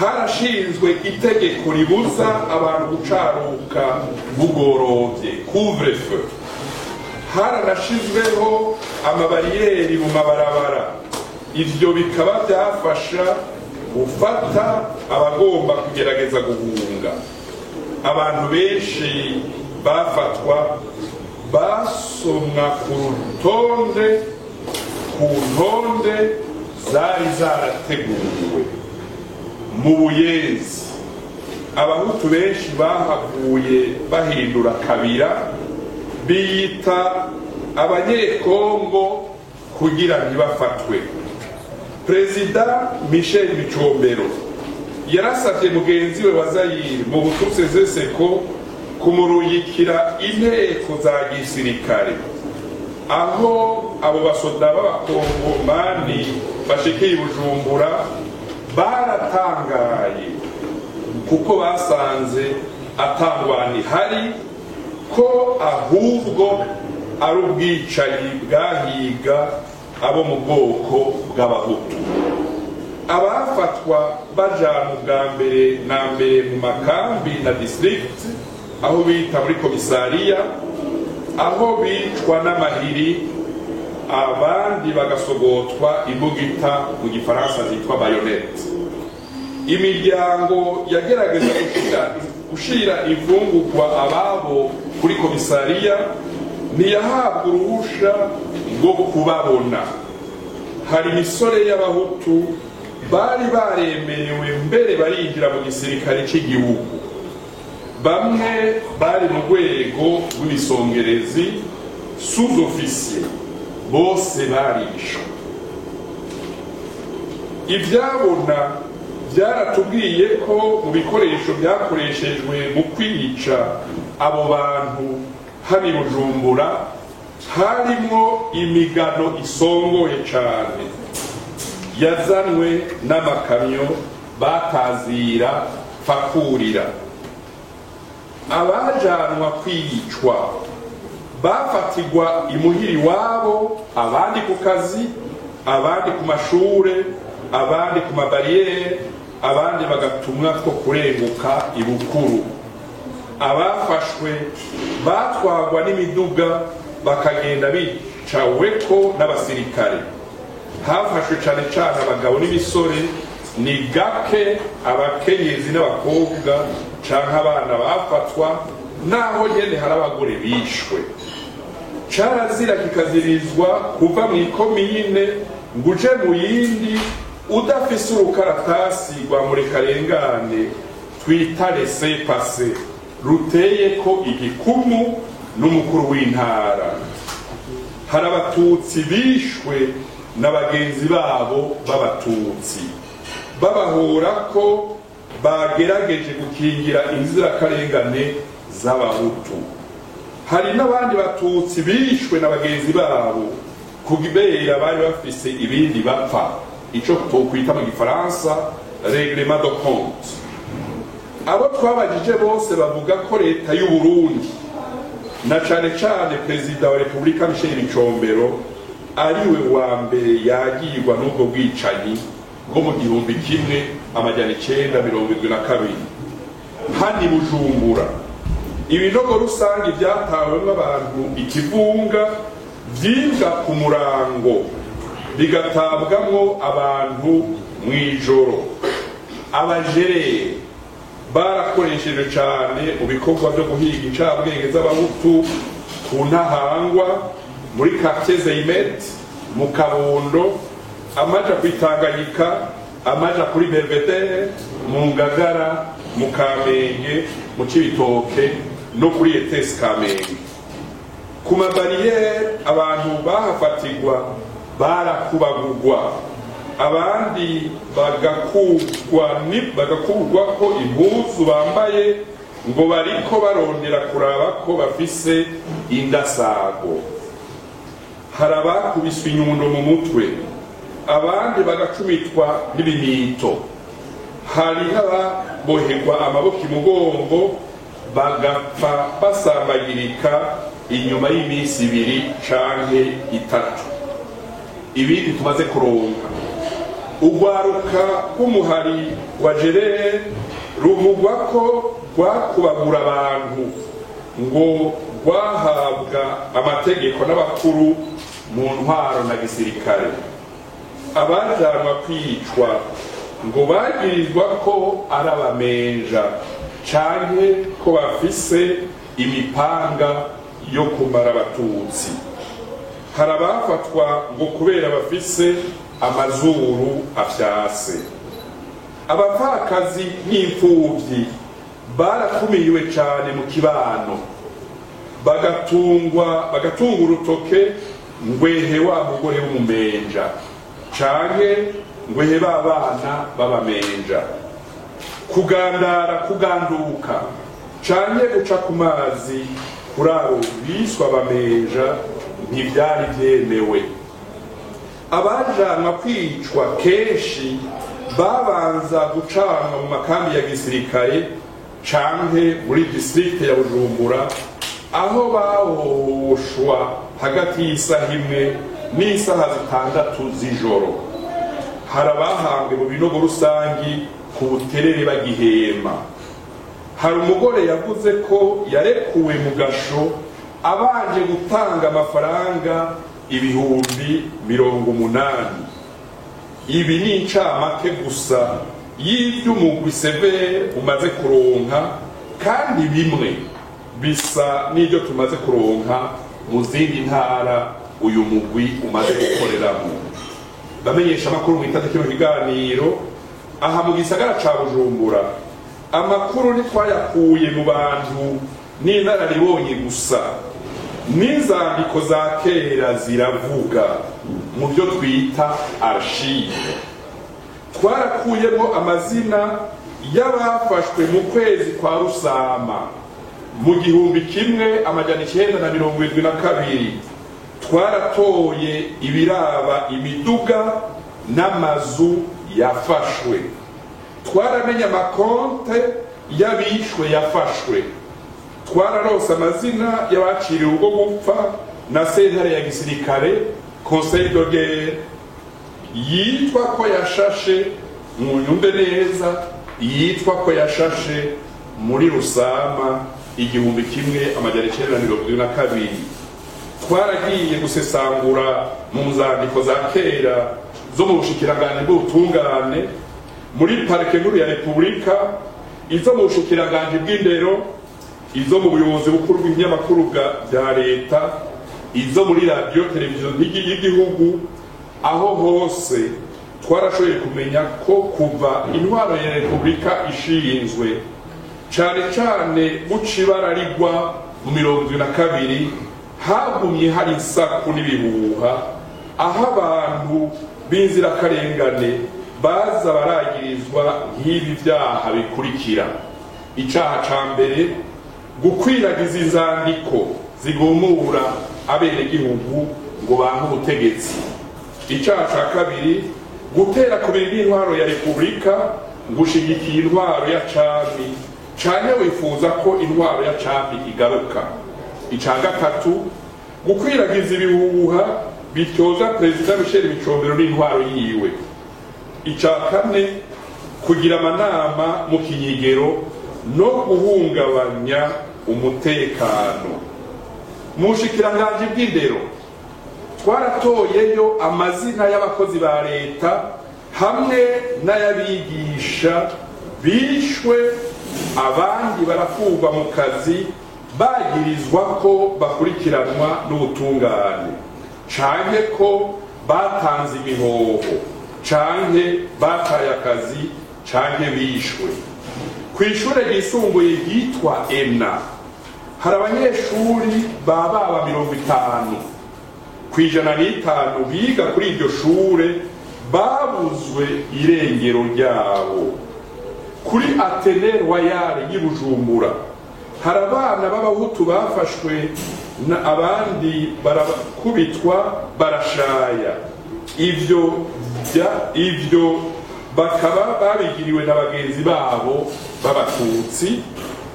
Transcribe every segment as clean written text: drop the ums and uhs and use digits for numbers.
harashinzwe itegeko ribuza abantu gucaruka bugorovye couvre-feu. Haranashizweho amabariyeri mu mabarabara, ivyo bikaba byafasha gufata abagomba kugerageza guhunga. Abantu benshi bafatwa basomwa ku ntonde zari zarateguwe. Mu Buyenzi abahutu benshi bahavuye bahindura kabira, biyita abanyekongo kugira ntibafatwe. Perezida Michel Micombero yarasavye mugenzi we wa Zaire mu Bututsi Seko kumuruyikira inteko za gisirikare, aho abo basoda b'abakongomani bashikiye Bujumbura baratangaye kuko basanze atangwani hari ko ahubwo ari ubwicanyi bwahiga abo mu bwoko bw'abahutu. Abafatwa bajana ubwa mbere na mbere mu makambi na district, aho bita muri komisariya, aho bicwa n'amahiri, abandi bagasogotwa imbugita mu gifaransa zitwa bayonete. Imiryango yagerageza gushira ivungurwa ababo kuri komisariya ntiyahabwa uruhusha rwo kubabona. Hari imisore y'abahutu bari baremerewe mbere barinjira mu gisirikare cy'igihugu, bamwe bari mu rwego rw'ibisongerezi sous-officier, bose barishwe. Ivyabona byaratubwiye ko mu bikoresho byakoreshejwe mu kwica abo bantu hari Bujumbura harimo imigano isongoye cyane yazanwe n'amakamyo batazira fakurira. Abajanwa kwicwa bafatigwa imuhiri wabo, abandi ku kazi, abandi ku mashure, abandi ku mabariyeri, abandi bagatumwa two kurenguka ibukuru. Abafashwe batwagwa n'imiduga bakagenda bicaweko n'abasirikare. Hafashwe cane cane abagabo n'imisore, ni gake abakenyezi n'abakobwa canke abana bafatwa, naho nyene hari abagore bishwe. Carazira kikazirizwa kuva mu ikomine nguje mu yindi udafise urukaratasi rwa murekarengane twita laissez-passer ruteye ko igikumu n'umukuru w'intara. Hari abatutsi bishwe n'abagenzi babo b'abatutsi babahora ko bagerageje gukingira inzirakarengane z'abahutu. Hari n'abandi batutsi bishwe n'abagenzi babo kubera bari bafise ibindi bapfa, ico twokwita mu gifaransa règlement de compte. Abo twabajije bose bavuga ko leta y'u Burundi na cane cane perezida wa Repubulika Michel Micombero ariwe wa mbere yagirwa n'ubwo bwicanyi bwo mu 1972 hani Bujumbura. Ibinogo rusange byatawemwo abantu ikivunga vyinga ku murango bigatabwamwo abantu mwijoro. Abajerere barakoresheje cyane mu bikorwa byo guhiga incabwenge z'abahutu ku Ntahangwa, muri quartier Zeimet, mu Kabondo, amaja kwitanganyika, amaja kuri Belvedere, mu Ngagara, mu Kamenge, mu Cibitoke no kuri ETS Kamenge. Ku mabariyeri abantu bahafatirwa barakubagurwa, abandi bagakurwa ko impuzu bambaye ngo bariko barondera kuraba ko bafise indasago. Hari abakubiswe inyundo mu mutwe, abandi bagacumitwa n'ibimito. Hari n'ababoherwa amaboko imugongo bagapfa basambagirika inyuma y'iminsi 2 canke 3. Ibindi tumaze kuronka ugwaruka k'umuhari wa Gerere ruvugwa ko rwakubagura abantu ngo rwahabwa amategeko n'abakuru mu ntwaro na gisirikare. Abajanwa kwicwa ngo bagirizwa ko ari abamenja canke ko bafise imipanga yo kumara abatutsi. Hari abafatwa ngo kubera bafise amazuru afyase. Abapfakazi n'imfuvyi barakumiriwe cane mu kibano, bagatunga urutoke ngwehe wa mugore w'umumenja canke ngwehe babana babamenja. Kuganduka canke guca ku mazi kuri abo biswa abamenja ntivyari vyemewe. Abajanwa kwicwa kenshi babanza gucanwa mu makambi ya gisirikare canke muri district ya Bujumbura, aho bahoshwa hagati y'isaha 1 n'isaha 6 z'ijoro. Hari abahambwe mu binogo rusangi ku Buterere bagihema. Hari umugore yavuze ko yarekuwe mu gasho abanje gutanga amafaranga 80,000. Ibi ni incamake gusa y'ivy'umugwi severe umaze kuronka, kandi bimwe bisa n'ibyo tumaze kuronka mu zindi ntara uyu mugwi umaze gukoreramo. Bamenyesha amakuru mwitatu kino kiganiro aha mu gisagara ca Bujumbura. Amakuru ntitwayakuye mu bantu n'inararibonye gusa, n'inzandiko za kera ziravuga mu byo twita archive. Twarakuyemo amazina y'abafashwe mu kwezi kwa Rusama mu 1972. Twaratoye ibiraba imiduga n'amazu yafashwe. Twaramenye amakonte y'abishwe yafashwe. Twararose amazina y'abaciriwe ubwo gupfa na sentare ya gisirikare Conseil de guerre, yitwa ko yashashe mu nyumbe neza, yitwa ko yashashe muri Rusama 1972. Twaragiye gusesangura mu nzandiko za kera zo mu bushikiranganje bw'ubutungane, muri parike nkuru ya Repubulika, izo mu bushikiranganje bw'indero, izo mu buyobozi bukuru bw'ibinyamakuru bya leta, izo muri radio televiziyo y'igihugu. Aho hose twarashoboye kumenya ko kuva intwaro ya Repubulika ishinzwe cane cane bucibara rigwa mu 72 hagumye hari isaku n'ibihuha, aho abantu b'inzirakarengane baza baragirizwa nk'ibi vyaha bikurikira. Icaha ca mbere, gukwiragiza inzandiko zigumura abenegihugu ngo banke ubutegetsi. Icaha ca kabiri, gutera kubiri n'intwaro ya Repubulika, gushigikiye intwaro ya cami canke wifuza ko intwaro ya cami igaruka. Ica gatatu, gukwiragiza ibihuha bityoza Perezida Michel Micombero n'intwaro yiwe. Ica kane, kugira amanama mu kinyigero no guhungabanya umutekano. Mu bushikiranganje bw'indero twaratoyeyo amazina y'abakozi ba leta hamwe n'ayabigisha bishwe, abandi barafungwa mu kazi bagirizwa ko bakurikiranwa n'ubutungane, canke ko batanze imihoho, canke bataye akazi, canke bishwe. Kw'ishure ryisumbuye ryitwa ENA hari abanyeshuri baba 50 kwijana n'itanu biga kuri iryo shure babuzwe irengero ryabo. Kuri Atene Royale y'i Bujumbura hari abana b'abahutu bafashwe na abandi barakubitwa barashaya. Ivyo bakaba babigiriwe na bagenzi babo b'abatutsi.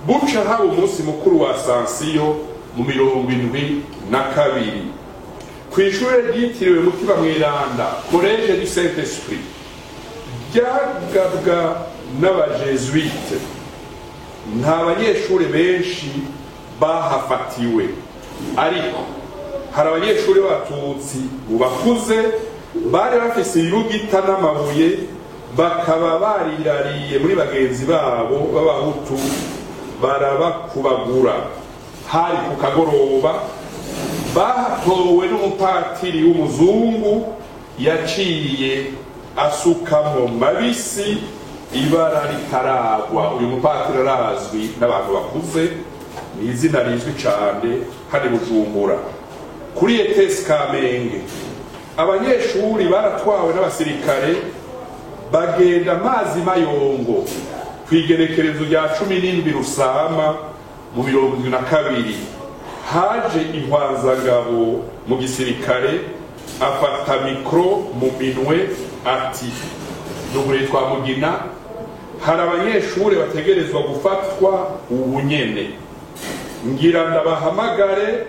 Buca haba umunsi mukuru wa Sansiyo mu 1972 kw'ishure ryitiriwe Mutima Mweranda Collège du Saint-Esprit ryagabwa n'abajesuite. Nta banyeshure benshi bahafatiwe, ariko hari abanyeshure b'abatutsi bakuze bari bafise ibibugita n'amabuye, bakaba barirariye muri bagenzi babo b'abahutu barabakubagura. Hari ku kagoroba bahatowe n'umupatiri w'umuzungu yaciye asukamo mabisi ibara ritaragwa. Uyu mupatiri arazwi n'abantu bakuze, ni izina rizwi cyane hano i Bujumbura. Kuri ETS Kamenge abanyeshuri baratwawe n'abasirikare bagenda amazi mayongo kw'igenekerezo rya 17 Rusama mu 1972. Haje intwazangabo mu gisirikare afata mikro mu minwe ati dugure twa Mugina, hari abanyeshuri bategerezwa gufatwa ubunyene, ngira ndabahamagare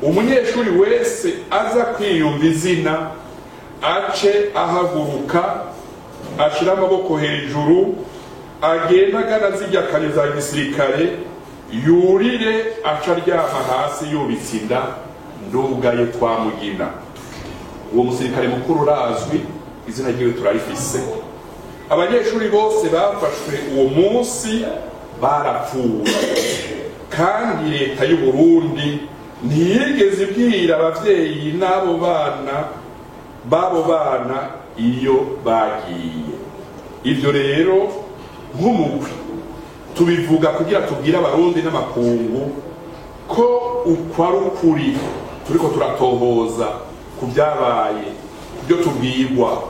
umunyeshuri wese aza kwiyumva izina ace ahaguruka ashira amaboko hejuru agenda agana zijya kane za gisirikare yurire aca aryama hasi yubitse inda ndugaye twa Mugina. Uwo musirikare mukuru urazwi, izina ryiwe turarifise. Abanyeshuri bose bafashwe uwo munsi barapfuye, kandi leta y'u Burundi ntiyigeze ibwira abavyeyi babo bana iyo bagiye. Ivyo rero nk'umugwi tubivuga kugira tubwire abarundi n'amakungu ko ukwari ukuri turiko turatohoza ku byabaye, kubyo tubwirwa,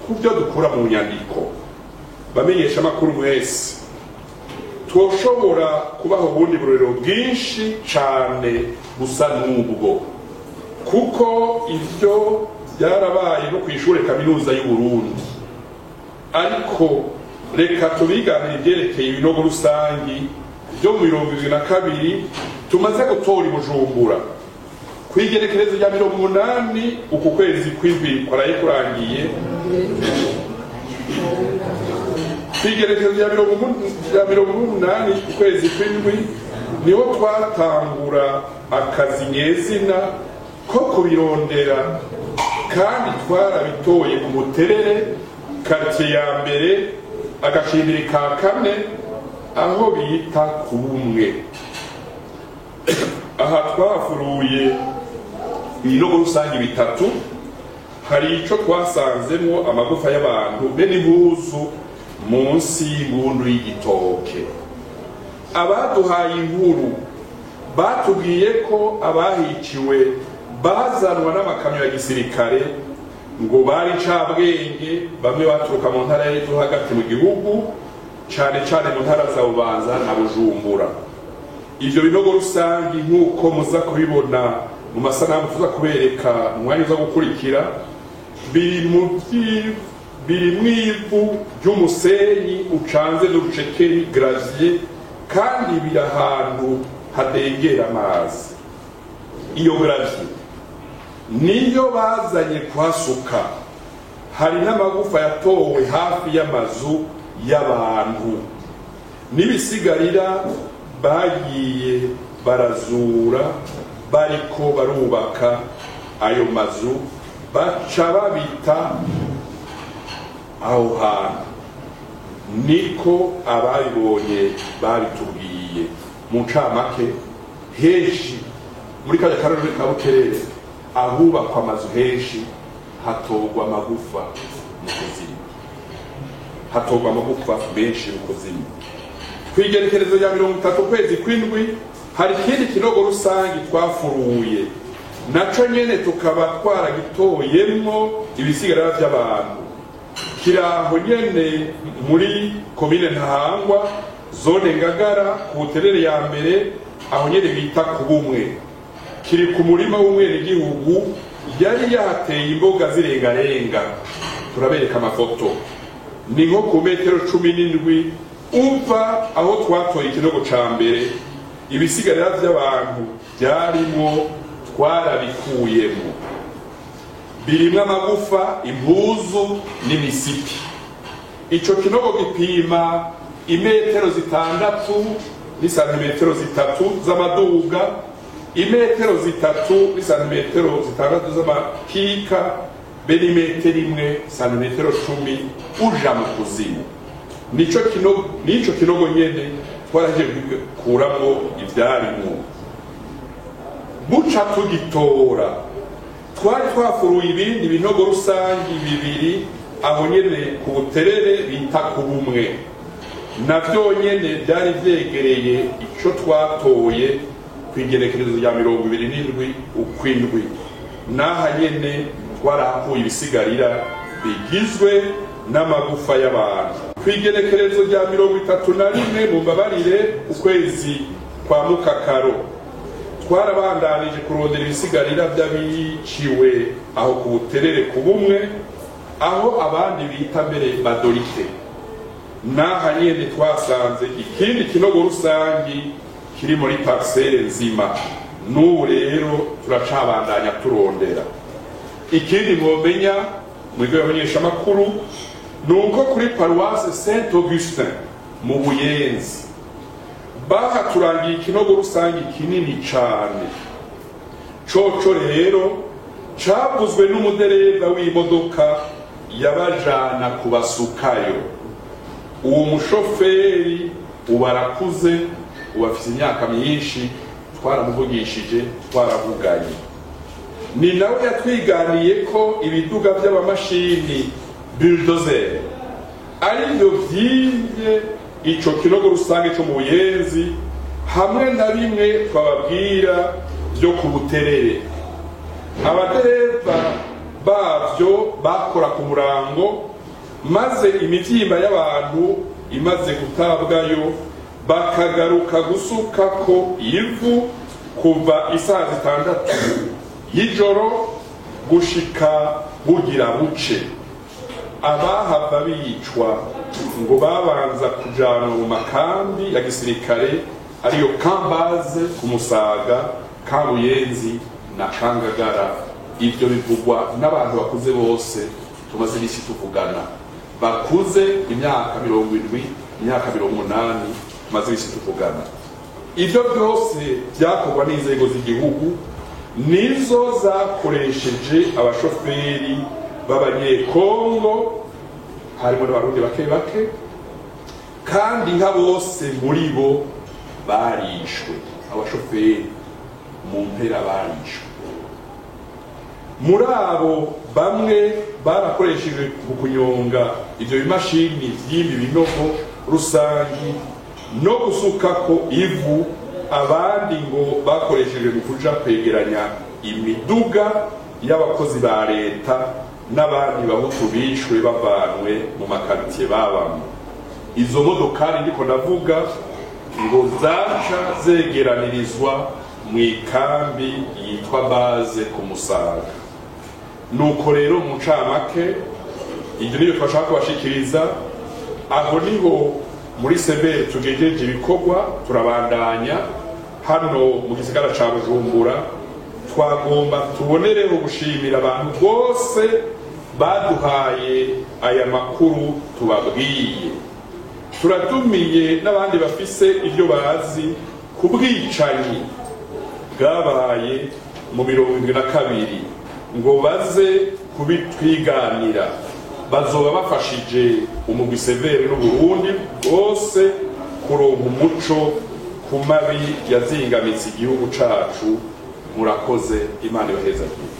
kubyo dukura mu nyandiko. Bamenyesha amakuru mwese, twoshobora kubaho ubundi burero bwinshi cane busa n'ubwo, kuko ivyo byarabaye no kw'ishure kaminuza y'u Burundi. Ariko reka tubiganire ibyerekeye ibinogo rusangi byo mu 2022 tumaze gutora i Bujumbura kw'igenekerezo rya 80 uku kwezi kw'indwi kwaraye kurangiye. Kw'igenekerezo rya 80 ukwezi kw'indwi niho twatangura akazi nyezina ko kubirondera, kandi twarabitoye ku Buterere quartier ya mbere agashimiri ka kane aho bita ku Bumwe. Aha twafuruye ibinogo rusangi bitatu. Hari ico twasanzemo amagufa y'abantu be n'impuzu munsi y'ingundu y'igitoke. Abaduhaye inkuru batubwiye ko abahiciwe bazanwa n'amakamyo ya gisirikare, ngo bari cabwenge, bamwe baturuka mu ntara yo hagati mu gihugu, cane cane mu ntara za Bubanza na Bujumbura. Ivyo binogo rusangi nk'uko muza kubibona mu masanamu tuza kubereka mu mwanya uza gukurikira, biri mw'ivu ry'umusenyi ucanze n'urucekeri gravier, kandi biri ahantu hadengera amazi. Iyo gravier niyo bazanye kuhasuka. Hari n'amagufa yatowe hafi y'amazu y'abantu, n'ibisigarira bagiye barazura bariko barubaka ayo mazu, baca babita aho hantu. Niko ababibonye babitubwiye. Mu ncamake, henshi muri kajya karere ka Buterere ahubakwa amazu henshi hatorwa amagufa mu kuzimu, hatorwa amagufa menshi mu kuzimu. Kw'igenekerezo rya 30 ukwezi kw'indwi hari ikindi kinogo rusangi twafuruye, naco nyene tukaba twaragitoyemwo ibisigarira by'abantu. Kiraho nyene muri komine Ntahangwa, zone Ngagara, ku Buterere ya mbere, aho nyene bita ku Bumwe. Kiri ku murima w'umwenegihugu yari yahateye imboga zirengarenga. Turabereka amafoto. Ni nko ku metero 17 uva aho twatoye ikinogo ca mbere. ibisigarira by'abantu byarimo twarabikuyemo, birimwo amagufa, impuzu n'imisipi. Ico kinogo gipima imetero 6 n'isantimetero 3 z'amaduga, imetero 3 n'isantimetero 6 z'amakika, be n'imetero 1 santimetero 10 uja mu kuzimu. Nico kinogo nyene twaraje kuramwo ivyarimo. Buca tugitora twari twafuruye ibindi binogo rusangi bibiri aho nyene ku Buterere bita ku Bumwe, navyo nyene byari vyegereye ico twatoye kwigerekerezo rya 27 ukwindwi. Naha nyene twarahakuye ibisigarira bigizwe n'amagufa y'abantu. Kwigerekerezo rya 31 mu Mbabarire ukwezi kwa Mukakaro twarabandanije kurondera ibisigarira by'abiciwe aho ku Buterere ku Bumwe, aho abandi bita mbere Badorite. Naha nyene twasanze ikindi kinogo rusangi kiri muri parcelle nzima. N'ubu rero turacabandanya turondera. Ikindi mwomenya mwebwe abanyeshamakuru nuko kuri Paroisse Saint Augustin mu Buyenzi bahaturangiye ikinogo rusangi kinini cane. Coco rero cabuzwe n'umudereva w'imodoka yabajana kubasukayo. Uwo mushoferi ubarakuze, ubafise imyaka myinshi, twaramuvugishije, twaravuganye. Ni nawe yatwiganiye ko ibiduga by'abamashini bulldozer ari byo vyivye ico kinogo rusange cyo mu Buyenzi, hamwe na bimwe twababwira byo ku Buterere. Abadereva bavyo bakora ku murango, maze imivyimba y'abantu imaze gutabwayo bakagaruka gusukako ivu kuva isaha 6 y'ijoro gushika bugira buce. Abahava bicwa ngo babanza kujana mu makambi ya gisirikare ariyo Kambaze ku Musaga, Kabuyenzi na Kangagara. Ivyo bivugwa n'abantu bakuze bose tumaze n'isi tuvugana, bakuze imyaka 70, imyaka 80, tumaze n'isi tuvugana. Ivyo byose byakorwa n'inzego z'igihugu, nizo zakoresheje abashoferi b'abanyekongo, harimo n'abarundi bake bake, kandi nka bose muri bo barishwe. Abashoferi mu mpera barishwe. Muri abo bamwe barakoresheje mu kunyonga ivyo bimashini vy'imbi binogo rusangi no gusukako ivu, abandi ngo bakoresheje mu kuja kwegeranya imiduga y'abakozi ba leta n'abandi bahutu bishwe bavanwe mu makaritiye babamo. Izo modokari ndiko ndavuga ngo zaca zegeranirizwa mu ikambi yitwa Baze ku Musaga. Nuko rero mu ncamake ibyo niyo twashaka kubashikiriza. Aho niho muri Sebere tugejeje ibikorwa, turabandanya hano mu gisagara ca Bujumbura. Twagomba tubonereho gushimira abantu bose baduhaye aya makuru tubabwiye. Turatumiye n'abandi bafise ibyo bazi ku bwicanyi bwabaye mu 72 ngo baze kubitwiganira. Bazoba bafashije umugwi Severe n'Uburundi bose kuronka umuco ku mabi yazingamitse igihugu cacu. Murakoze, Imana ibahezagire.